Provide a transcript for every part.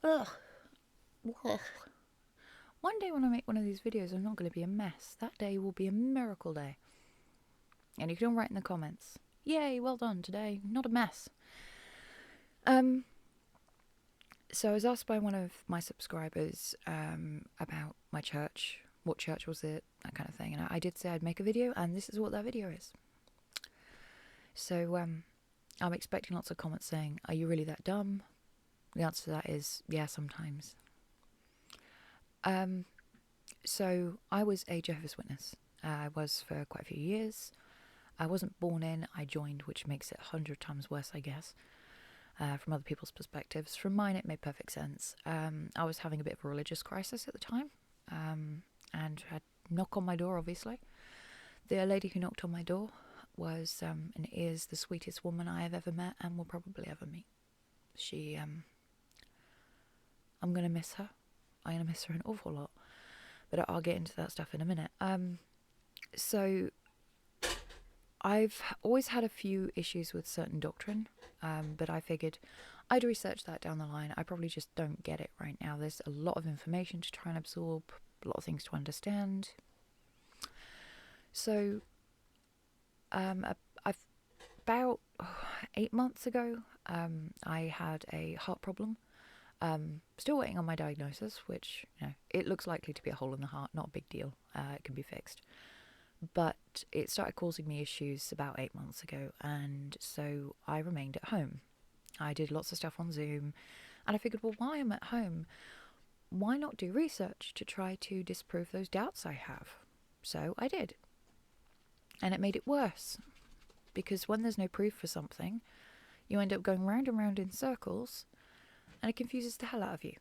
Ugh. Ugh. One day when I make one of these videos, I'm not going to be a mess. That day will be a miracle day. And you can all write in the comments, yay, well done today, not a mess. So I was asked by one of my subscribers about my church, what church was it, that kind of thing. And I did say I'd make a video, and this is what that video is. So I'm expecting lots of comments saying, are you really that dumb? The answer to that is, yeah, sometimes. So I was a Jehovah's Witness. I was for quite a few years. I wasn't born in, I joined, which makes it 100 times worse, I guess, from other people's perspectives. From mine, it made perfect sense. I was having a bit of a religious crisis at the time, and had knock on my door, obviously. The lady who knocked on my door was and is the sweetest woman I have ever met and will probably ever meet. She, I'm going to miss her. I'm going to miss her an awful lot. But I'll get into that stuff in a minute. So I've always had a few issues with certain doctrine, but I figured I'd research that down the line. I probably just don't get it right now. There's a lot of information to try and absorb, a lot of things to understand. So about 8 months ago, I had a heart problem. Still waiting on my diagnosis, which, it looks likely to be a hole in the heart, not a big deal. It can be fixed. But it started causing me issues about 8 months ago, and so I remained at home. I did lots of stuff on Zoom, and I figured, well, while I'm at home, why not do research to try to disprove those doubts I have? So I did. And it made it worse, because when there's no proof for something, you end up going round and round in circles, and it confuses the hell out of you.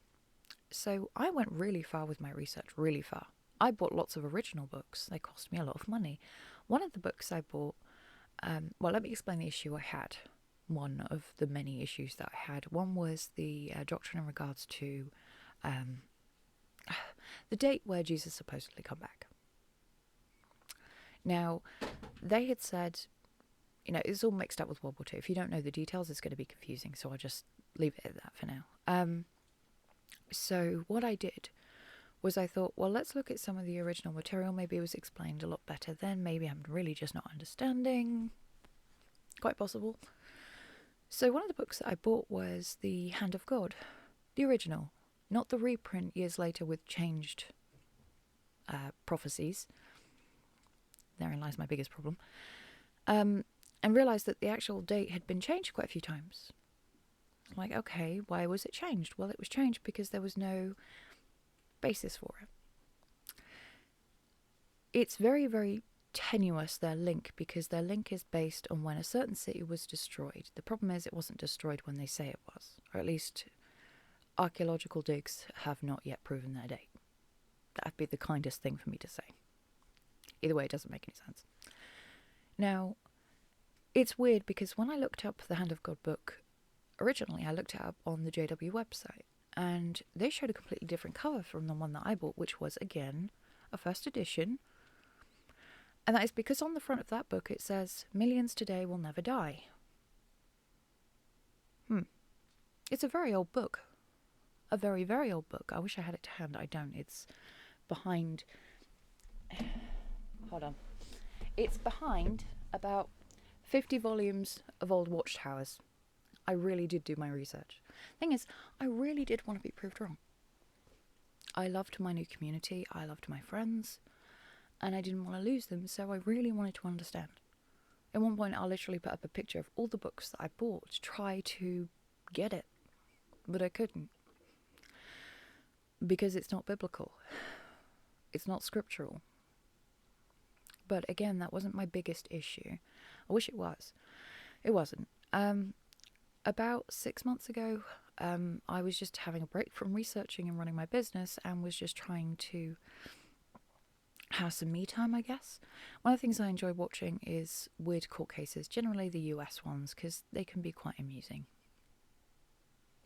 So I went really far with my research, really far. I bought lots of original books. They cost me a lot of money. One of the books I bought, well, let me explain the issue I had. One of the many issues that I had. One was the doctrine in regards to the date where Jesus supposedly come back. Now, they had said, it's all mixed up with World War II. If you don't know the details, it's going to be confusing, so I'll just leave it at that for now. So what I did was I thought, well, let's look at some of the original material. Maybe it was explained a lot better then. Maybe I'm really just not understanding. Quite possible. So one of the books that I bought was The Hand of God, the original, not the reprint years later with changed prophecies. Therein lies my biggest problem. And realised that the actual date had been changed quite a few times. Like, okay, why was it changed? Well, it was changed because there was no basis for it. It's very, very tenuous, their link, because their link is based on when a certain city was destroyed. The problem is it wasn't destroyed when they say it was, or at least archaeological digs have not yet proven their date. That'd be the kindest thing for me to say. Either way, it doesn't make any sense. Now, it's weird because when I looked up the Hand of God book, originally I looked it up on the JW website, and they showed a completely different cover from the one that I bought, which was, again, a first edition. And that is because on the front of that book it says, millions today will never die. It's a very old book. A very, very old book. I wish I had it to hand. I don't. It's behind... Hold on. It's behind about 50 volumes of old watchtowers. I really did do my research. Thing is, I really did want to be proved wrong. I loved my new community, I loved my friends, and I didn't want to lose them, so I really wanted to understand. At one point, I literally put up a picture of all the books that I bought to try to get it, but I couldn't. Because it's not biblical. It's not scriptural. But again, that wasn't my biggest issue. I wish it was. It wasn't. About 6 months ago, I was just having a break from researching and running my business and was just trying to have some me time, I guess. One of the things I enjoy watching is weird court cases, generally the US ones, because they can be quite amusing.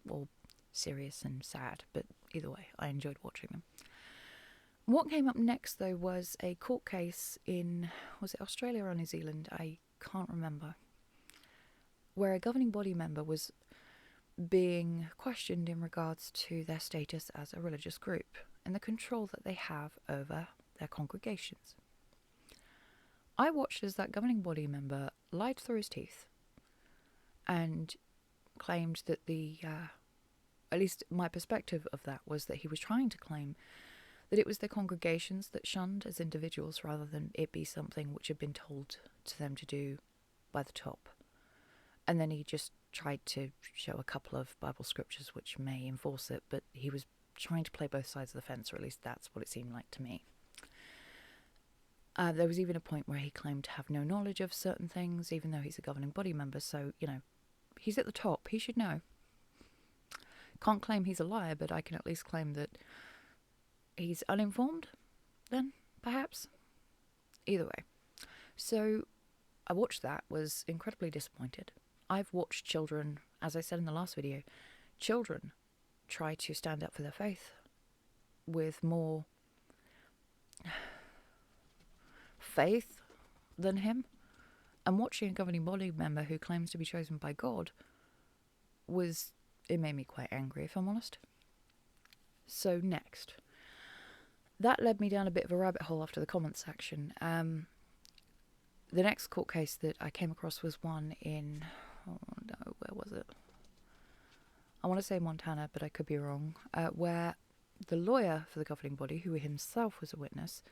Or serious and sad, but either way, I enjoyed watching them. What came up next, though, was a court case in, was it Australia or New Zealand? I can't remember. Where a governing body member was being questioned in regards to their status as a religious group and the control that they have over their congregations. I watched as that governing body member lied through his teeth and claimed that at least my perspective of that was that he was trying to claim that it was the congregations that shunned as individuals rather than it be something which had been told to them to do by the top. And then he just tried to show a couple of Bible scriptures which may enforce it, but he was trying to play both sides of the fence, or at least that's what it seemed like to me. There was even a point where he claimed to have no knowledge of certain things, even though he's a governing body member, so, he's at the top, he should know. Can't claim he's a liar, but I can at least claim that he's uninformed, then, perhaps. Either way. So, I watched that, was incredibly disappointed. I've watched children, as I said in the last video, children try to stand up for their faith with more faith than him. And watching a governing body member who claims to be chosen by God it made me quite angry, if I'm honest. So next. That led me down a bit of a rabbit hole after the comments section. The next court case that I came across was one in... Oh no, where was it? I want to say Montana, but I could be wrong. Where the lawyer for the governing body, who himself was a witness,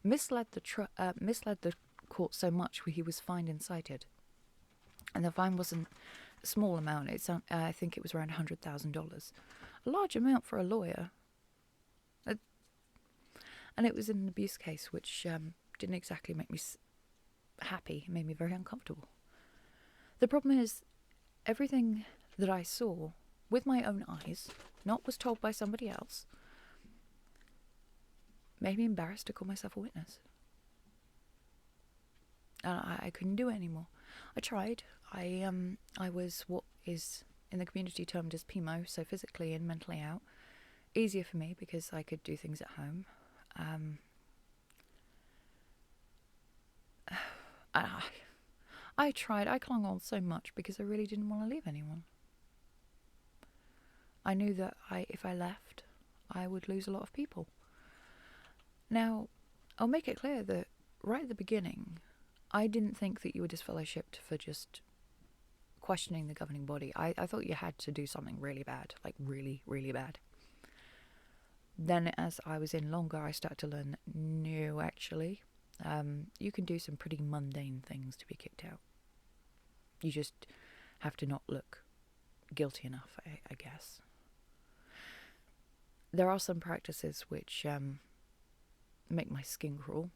misled the court so much he was fined and cited. And the fine wasn't a small amount. I think it was around $100,000. A large amount for a lawyer. And it was an abuse case, which didn't exactly make me happy. It made me very uncomfortable. The problem is, everything that I saw with my own eyes, not was told by somebody else, made me embarrassed to call myself a witness. And I couldn't do it anymore. I tried. I was what is in the community termed as PMO, so physically and mentally out. Easier for me because I could do things at home. I tried. I clung on so much because I really didn't want to leave anyone. I knew that if I left, I would lose a lot of people. Now, I'll make it clear that right at the beginning, I didn't think that you were disfellowshipped for just questioning the governing body. I thought you had to do something really bad, like really, really bad. Then as I was in longer, I started to learn, no, actually, you can do some pretty mundane things to be kicked out. You just have to not look guilty enough, I guess. There are some practices which make my skin crawl.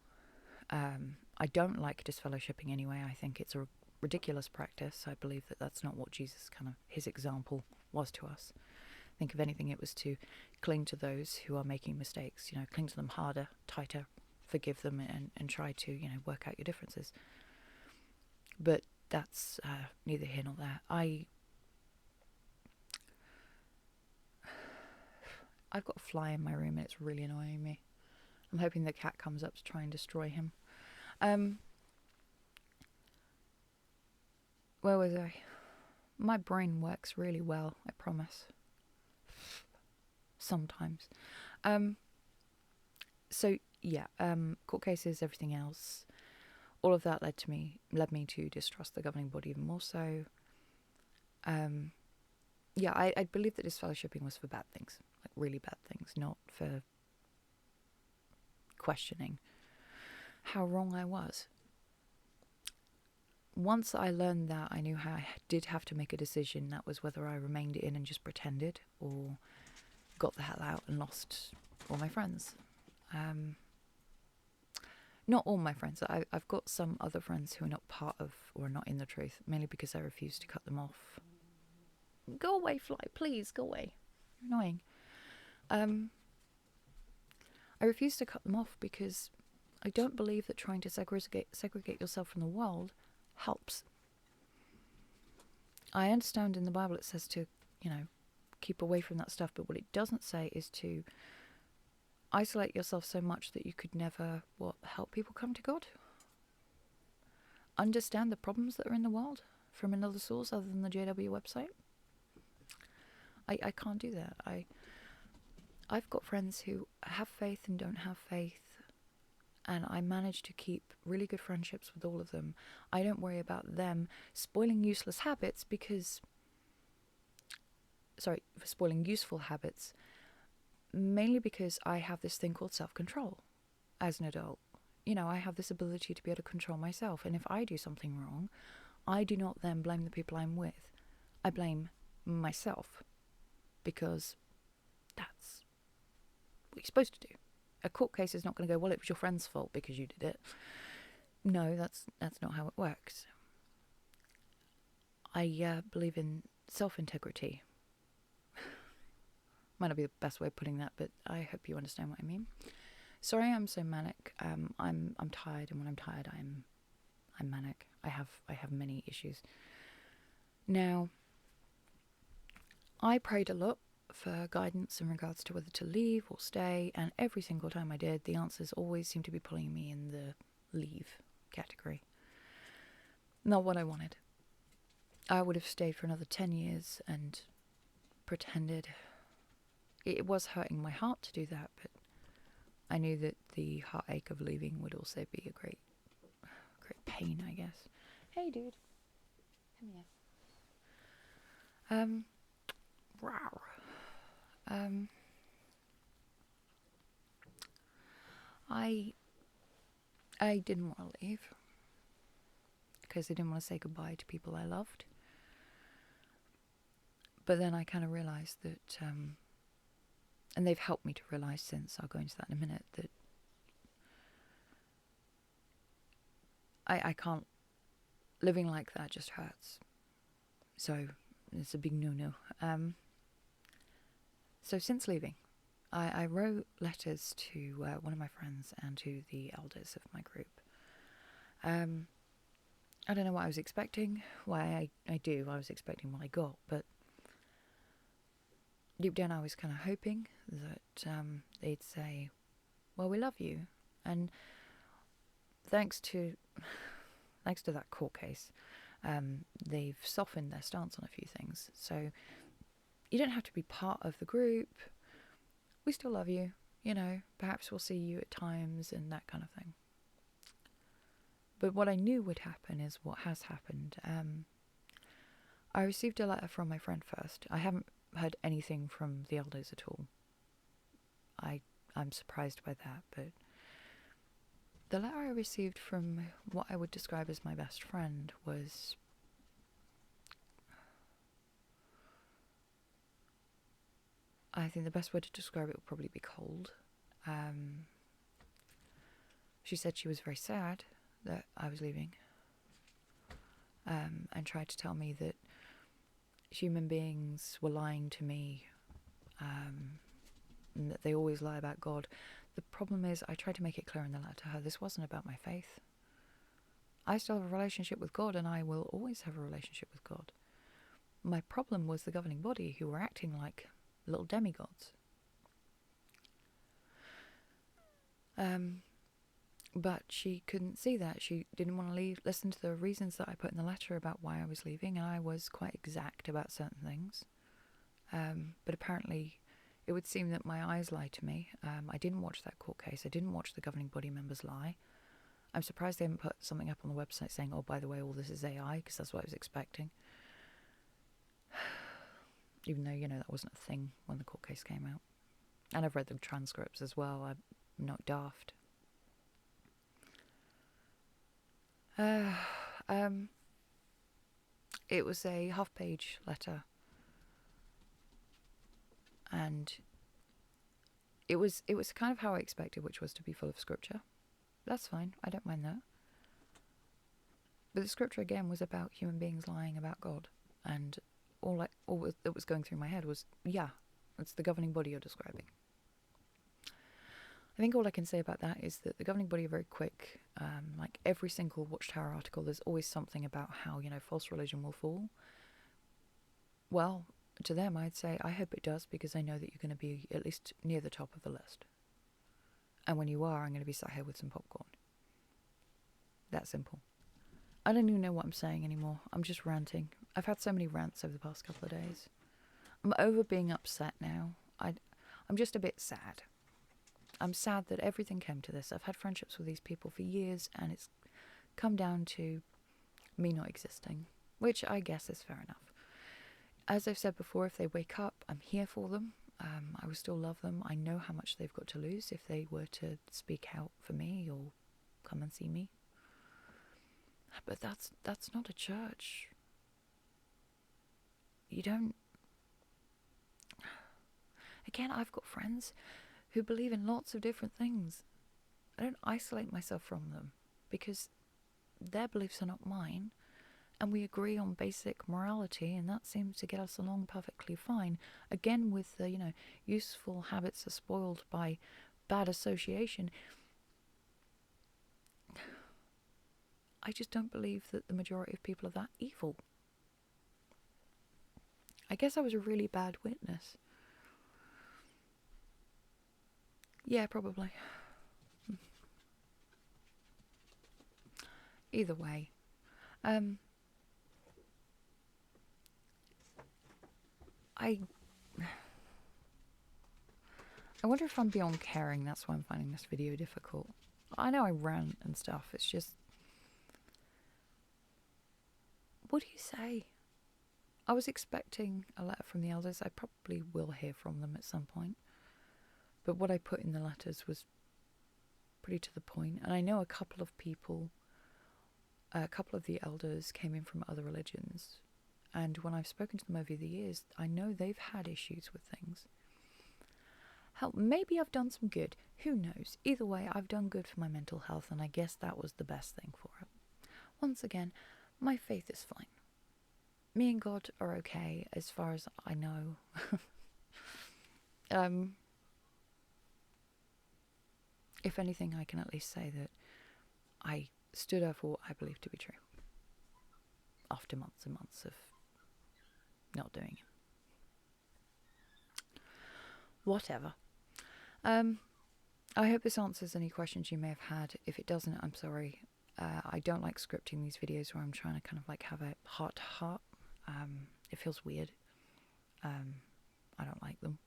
I don't like disfellowshipping anyway. I think it's a ridiculous practice. I believe that that's not what Jesus his example was to us. I think if anything, it was to cling to those who are making mistakes, cling to them harder, tighter, forgive them and try to, work out your differences. But that's neither here nor there. I've got a fly in my room and it's really annoying me. I'm hoping the cat comes up to try and destroy him. Where was I? My brain works really well, I promise. Sometimes. Court cases, everything else. All of that led me to distrust the governing body even more so. I believe that disfellowshipping was for bad things, like really bad things, not for questioning how wrong I was. Once I learned that, I knew how I did have to make a decision. That was whether I remained in and just pretended or got the hell out and lost all my friends. Not all my friends. I've got some other friends who are not part of or are not in the truth, mainly because I refuse to cut them off. Go away, fly, please, go away. You're annoying. I refuse to cut them off because I don't believe that trying to segregate yourself from the world helps. I understand in the Bible it says to, keep away from that stuff, but what it doesn't say is to isolate yourself so much that you could never, help people come to God? Understand the problems that are in the world? from another source other than the JW website. I can't do that. I've got friends who have faith and don't have faith, and I manage to keep really good friendships with all of them. I don't worry about them spoiling useless habits spoiling useful habits, mainly because I have this thing called self-control as an adult. You know, I have this ability to be able to control myself, and if I do something wrong, I do not then blame the people I'm with. I blame myself, because that's what you're supposed to do. A court case is not going to go, well, it was your friend's fault because you did it. No, that's not how it works. I believe in self-integrity. Might not be the best way of putting that, but I hope you understand what I mean. Sorry, I'm so manic. I'm tired, and when I'm tired, I'm manic. I have many issues. Now, I prayed a lot for guidance in regards to whether to leave or stay, and every single time I did, the answers always seemed to be pulling me in the leave category. Not what I wanted. I would have stayed for another 10 years and pretended. It was hurting my heart to do that, but I knew that the heartache of leaving would also be a great pain, I guess. Hey, dude. Come here. Wow. I didn't want to leave because I didn't want to say goodbye to people I loved. But then I kind of realised that, and they've helped me to realise since, I'll go into that in a minute, that I can't, living like that just hurts. So it's a big no-no. So since leaving, I wrote letters to one of my friends and to the elders of my group. I don't know what I was expecting. I was expecting what I got, but deep down I was kind of hoping that they'd say, well, we love you, and thanks to that court case, they've softened their stance on a few things. So you don't have to be part of the group. We still love you, you know, perhaps we'll see you at times and that kind of thing. But what I knew would happen is what has happened. I received a letter from my friend first. I haven't heard anything from the elders at all. I'm surprised by that, but the letter I received from what I would describe as my best friend was I think the best way to describe it would probably be cold. She said she was very sad that I was leaving, and tried to tell me that human beings were lying to me, and that they always lie about God. The problem is, I tried to make it clear in the letter to her, this wasn't about my faith. I still have a relationship with God, and I will always have a relationship with God. My problem was the governing body, who were acting like little demigods. But she couldn't see that. She didn't want to listen to the reasons that I put in the letter about why I was leaving, and I was quite exact about certain things. But apparently it would seem that my eyes lied to me. I didn't watch that court case. I didn't watch the governing body members lie. I'm surprised they haven't put something up on the website saying, oh, by the way, all this is AI, because that's what I was expecting. Even though, that wasn't a thing when the court case came out. And I've read the transcripts as well. I'm not daft. It was a half-page letter. And it was kind of how I expected, which was to be full of scripture. That's fine. I don't mind that. But the scripture, again, was about human beings lying about God. And all that was going through my head was, yeah, it's the governing body you're describing. I think all I can say about that is that the governing body are very quick. Like every single Watchtower article, there's always something about how, false religion will fall. Well, to them, I'd say, I hope it does, because I know that you're going to be at least near the top of the list. And when you are, I'm going to be sat here with some popcorn. That simple. I don't even know what I'm saying anymore. I'm just ranting. I've had so many rants over the past couple of days. I'm over being upset now. I'm just a bit sad. I'm sad that everything came to this. I've had friendships with these people for years, and it's come down to me not existing, which I guess is fair enough. As I've said before, if they wake up, I'm here for them. I will still love them. I know how much they've got to lose if they were to speak out for me or come and see me. But that's not a church. You don't... Again, I've got friends who believe in lots of different things. I don't isolate myself from them because their beliefs are not mine, and we agree on basic morality, and that seems to get us along perfectly fine. Again, with the, useful habits are spoiled by bad association. I just don't believe that the majority of people are that evil. I guess I was a really bad witness. Yeah, probably. Either way. I wonder if I'm beyond caring. That's why I'm finding this video difficult. I know I rant and stuff. It's just... What do you say? I was expecting a letter from the elders. I probably will hear from them at some point. But what I put in the letters was pretty to the point. And I know a couple of people, a couple of the elders came in from other religions. And when I've spoken to them over the years, I know they've had issues with things. Hell, maybe I've done some good. Who knows? Either way, I've done good for my mental health, and I guess that was the best thing for it. Once again, my faith is fine. Me and God are okay, as far as I know. If anything, I can at least say that I stood up for what I believe to be true. After months and months of not doing it. Whatever. I hope this answers any questions you may have had. If it doesn't, I'm sorry. I don't like scripting these videos where I'm trying to kind of like have a heart-to-heart. It feels weird. I don't like them.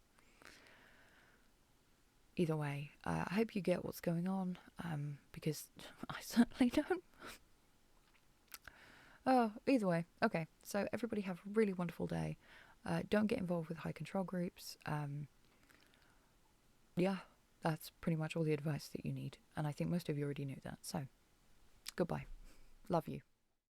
Either way, I hope you get what's going on, because I certainly don't. Oh, either way. Okay, so everybody have a really wonderful day. Don't get involved with high control groups. Yeah, that's pretty much all the advice that you need. And I think most of you already knew that. So, goodbye. Love you.